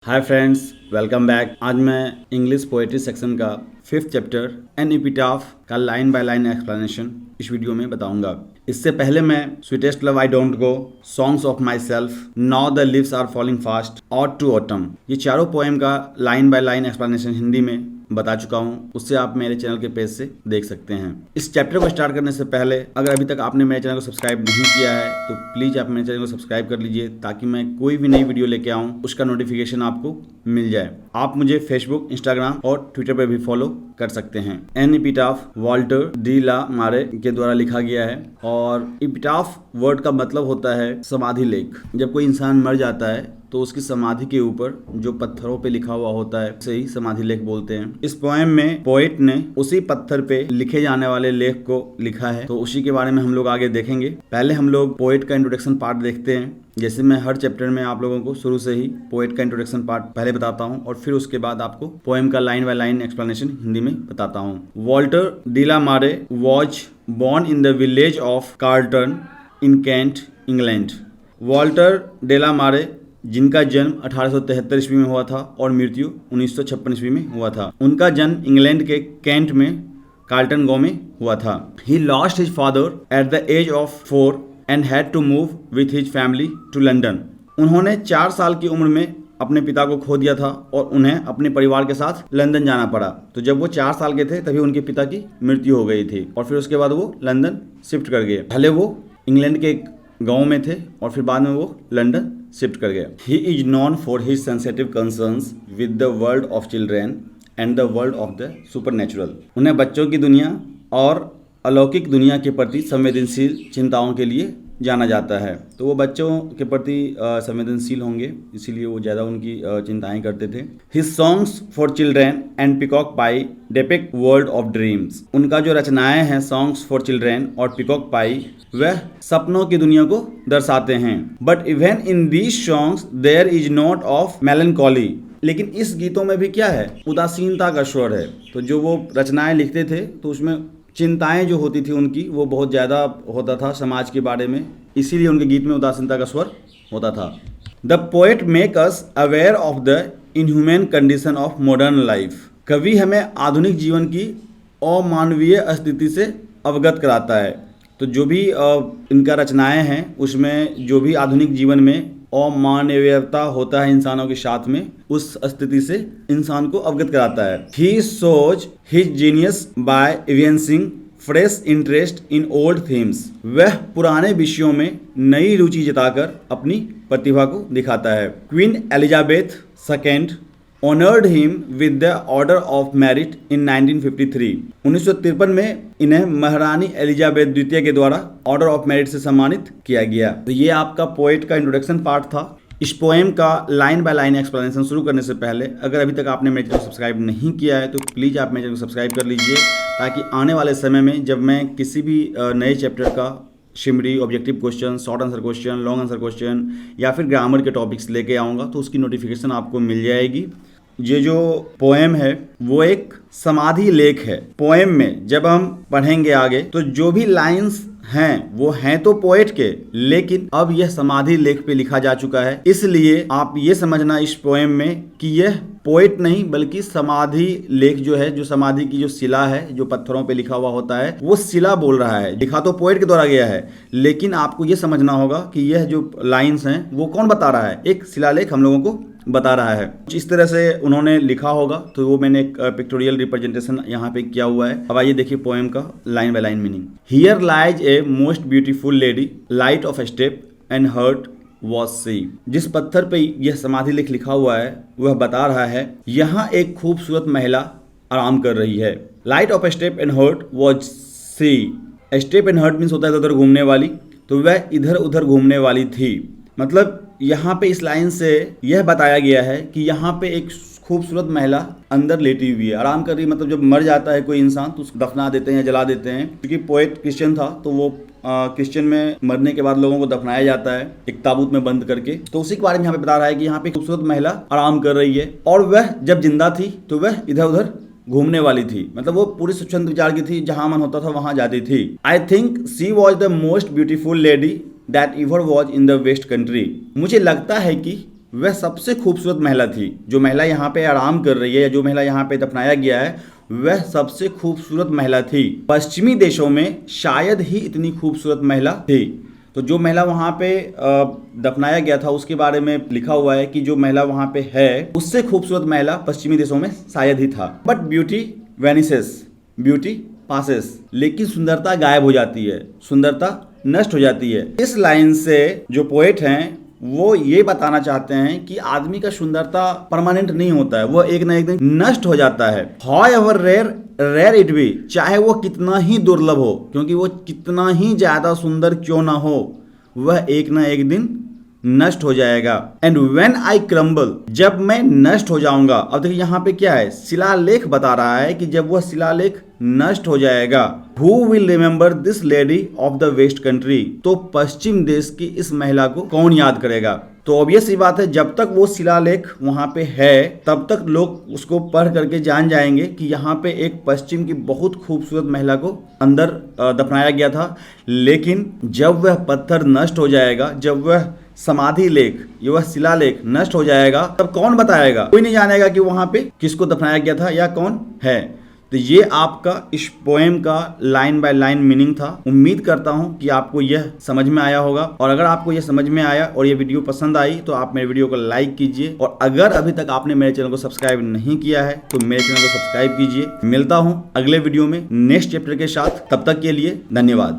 Hi friends, welcome back. आज मैं English poetry section का 5th चैप्टर एन एपिटाफ का लाइन बाय लाइन एक्सप्लेनेशन इस वीडियो में बताऊंगा। इससे पहले मैं sweetest love I don't go, songs of myself, now the leaves are falling fast और टू ऑटम, ये चारों पोएम का line by line explanation Hindi में बता चुका हूँ। उससे आप मेरे चैनल के पेज से देख सकते हैं। इस चैप्टर को स्टार्ट करने से पहले अगर अभी तक आपने मेरे चैनल को सब्सक्राइब नहीं किया है तो प्लीज़ आप मेरे चैनल को सब्सक्राइब कर लीजिए, ताकि मैं कोई भी नई वीडियो लेके आऊँ उसका नोटिफिकेशन आपको मिल जाए। आप मुझे फेसबुक, इंस्टाग्राम और ट्विटर पर भी फॉलो कर सकते हैं। N epitaph Walter de la मारे के द्वारा लिखा गया है और एपिटाफ वर्ड का मतलब होता है समाधि लेख। जब कोई इंसान मर जाता है तो उसकी समाधि के ऊपर जो पत्थरों पे लिखा हुआ होता है उसे ही समाधि लेख बोलते हैं। इस पोएम में पोएट ने उसी पत्थर पे लिखे जाने वाले लेख को लिखा है, तो उसी के बारे में हम लोग आगे देखेंगे। पहले हम लोग पोएट का इंट्रोडक्शन पार्ट देखते हैं। जैसे मैं हर चैप्टर में आप लोगों को शुरू से ही पोएट का इंट्रोडक्शन पार्ट पहले बताता हूँ और फिर उसके बाद आपको पोएम का line by line explanation Hindi में बताता हूँ। Walter de la Mare was born in the village of Carlton in Kent, England. Walter de la Mare जिनका जन्म 1873 ईस्वी में हुआ था और मृत्यु 1956 ईस्वी में हुआ था। उनका जन्म इंग्लैंड के कैंट में कार्लटन गांव में हुआ था। He lost his father at the age of 4 and had to move with his family to London. उन्होंने 4 साल की उम्र में अपने पिता को खो दिया था और उन्हें अपने परिवार के साथ लंदन जाना पड़ा। तो जब वो 4 साल के थे तभी उनके पिता की मृत्यु हो गई थी और फिर उसके बाद वो लंदन शिफ्ट कर गए। पहले वो इंग्लैंड के एक गाँव में थे और फिर बाद में वो लंदन शिफ्ट कर गया। He is non for his sensitive concerns with the world of children and the world of the supernatural. उन्हें बच्चों की दुनिया और अलौकिक दुनिया के प्रति संवेदनशील चिंताओं के लिए जाना जाता है। तो वो बच्चों के प्रति संवेदनशील होंगे, इसीलिए वो ज़्यादा उनकी चिंताएं करते थे। His songs for children and peacock pie depict world of dreams. उनका जो रचनाएं हैं सॉन्ग्स फॉर चिल्ड्रेन और पिकॉक पाई, वह सपनों की दुनिया को दर्शाते हैं। But even in these songs there is note of melancholy. लेकिन इस गीतों में भी क्या है, उदासीनता का स्वर है। तो जो वो रचनाएं लिखते थे तो उसमें चिंताएं जो होती थी उनकी वो बहुत ज़्यादा होता था समाज के बारे में, इसीलिए उनके गीत में उदासीनता का स्वर होता था। The poet make us aware of the inhuman condition of modern life. कवि हमें आधुनिक जीवन की अमानवीय स्थिति से अवगत कराता है। तो जो भी इनका रचनाएं हैं उसमें जो भी आधुनिक जीवन में अमानवीयता होता है इंसानों के साथ में, उस स्थिति से इंसान को अवगत कराता है। He shows his genius by evidencing fresh interest in old themes. वह पुराने विषयों में नई रुचि जताकर अपनी प्रतिभा को दिखाता है। Queen Elizabeth second honoured him with the order of merit in 1953। 1953 में इन्हें महारानी एलिजाबेथ द्वितीय के द्वारा ऑर्डर ऑफ मेरिट से सम्मानित किया गया। तो ये आपका पोएट का इंट्रोडक्शन पार्ट था। इस पोएम का लाइन बाय लाइन एक्सप्लेनेशन शुरू करने से पहले अगर अभी तक आपने मेरे चैनल को सब्सक्राइब नहीं किया है तो प्लीज़ आप मेरे चैनल को सब्सक्राइब कर लीजिए, ताकि आने वाले समय में जब मैं किसी भी नए चैप्टर का shimmery, objective question, short answer question, long answer question या फिर ग्रामर के टॉपिक्स लेके आऊँगा तो उसकी नोटिफिकेशन आपको मिल जाएगी। ये जो पोएम है वो एक समाधि लेख है। पोएम में जब हम पढ़ेंगे आगे तो जो भी लाइंस हैं वो हैं तो पोएट के, लेकिन अब यह समाधि लेख पे लिखा जा चुका है। इसलिए आप ये समझना इस पोएम में कि यह पोएट नहीं बल्कि समाधि लेख जो है, जो समाधि की जो शिला है, जो पत्थरों पे लिखा हुआ होता है, वो शिला बोल रहा है। लिखा तो पोएट के द्वारा गया है, लेकिन आपको ये समझना होगा कि यह जो लाइंस हैं वो कौन बता रहा है, एक शिलालेख हम लोगों को बता रहा है। इस तरह से उन्होंने लिखा होगा, तो वो मैंने एक पिक्टोरियल रिप्रेजेंटेशन यहाँ पे किया हुआ है। अब आइए देखिए पोएम का line by line meaning. Here lies a most beautiful lady, light of step and heart was she. जिस पत्थर पे यह समाधि लेख लिखा हुआ है वह बता रहा है यहाँ एक खूबसूरत महिला आराम कर रही है। Light of step and heart was she. Step and heart means होता है इधर उधर घूमने वाली, तो वह इधर उधर घूमने वाली थी। मतलब यहाँ पे इस लाइन से यह बताया गया है कि यहाँ पे एक खूबसूरत महिला अंदर लेटी हुई है, आराम कर रही है। मतलब जब मर जाता है कोई इंसान तो उसको दफना देते हैं या जला देते हैं। क्योंकि पोएट क्रिश्चियन था तो वो क्रिश्चियन में मरने के बाद लोगों को दफनाया जाता है एक ताबूत में बंद करके। तो उसी के बारे में यहाँ पे बता रहा है कि यहाँ पे खूबसूरत महिला आराम कर रही है और वह जब जिंदा थी तो वह इधर उधर घूमने वाली थी। मतलब वो पूरी स्वच्छंद विचार की थी, जहां मन होता था वहां जाती थी। I think she was the most beautiful lady that ever was in the west country. मुझे लगता है कि वह सबसे खूबसूरत महिला थी। जो महिला यहाँ पे आराम कर रही है या जो महिला यहाँ पे दफनाया गया है वह सबसे खूबसूरत महिला थी। पश्चिमी देशों में शायद ही इतनी खूबसूरत महिला थी। तो जो महिला वहाँ पे दफनाया गया था उसके बारे में लिखा हुआ है कि जो महिला वहाँ पे है उससे खूबसूरत महिला पश्चिमी देशों में शायद ही था। बट ब्यूटी वेनिसेस, ब्यूटी पासेस, लेकिन सुंदरता गायब हो जाती है, सुंदरता नष्ट हो जाती है। इस लाइन से जो पोएट हैं वो ये बताना चाहते हैं कि आदमी का सुंदरता परमानेंट नहीं होता है, वो एक ना एक दिन नष्ट हो जाता है। हाउएवर रेयर इट बी, चाहे वो कितना ही दुर्लभ हो, क्योंकि वो कितना ही ज्यादा सुंदर क्यों ना हो, वह एक ना एक दिन नष्ट हो जाएगा। एंड व्हेन आई क्रम्बल, जब मैं नष्ट हो जाऊंगा। अब देखिए यहाँ पे क्या है, शिलालेख बता रहा है कि जब वह शिलालेख नष्ट हो जाएगा, who will remember this lady of the west country, तो पश्चिम देश की इस महिला को कौन याद करेगा। तो ऑब्वियस सी बात है, जब तक वो शिलालेख वहां पे है तब तक लोग उसको पढ़ करके जान जाएंगे कि यहाँ पे एक पश्चिम की बहुत खूबसूरत महिला को अंदर दफनाया गया था। लेकिन जब वह पत्थर नष्ट हो जाएगा, जब वह समाधि लेख, ये वह शिलालेख नष्ट हो जाएगा, तब कौन बताएगा, कोई नहीं जानेगा कि वहां पे किसको दफनाया गया था या कौन है। तो ये आपका इस पोएम का लाइन बाय लाइन मीनिंग था। उम्मीद करता हूं कि आपको यह समझ में आया होगा, और अगर आपको यह समझ में आया और ये वीडियो पसंद आई तो आप मेरे वीडियो को लाइक कीजिए, और अगर अभी तक आपने मेरे चैनल को सब्सक्राइब नहीं किया है तो मेरे चैनल को सब्सक्राइब कीजिए। मिलता हूं अगले वीडियो में नेक्स्ट चैप्टर के साथ, तब तक के लिए धन्यवाद।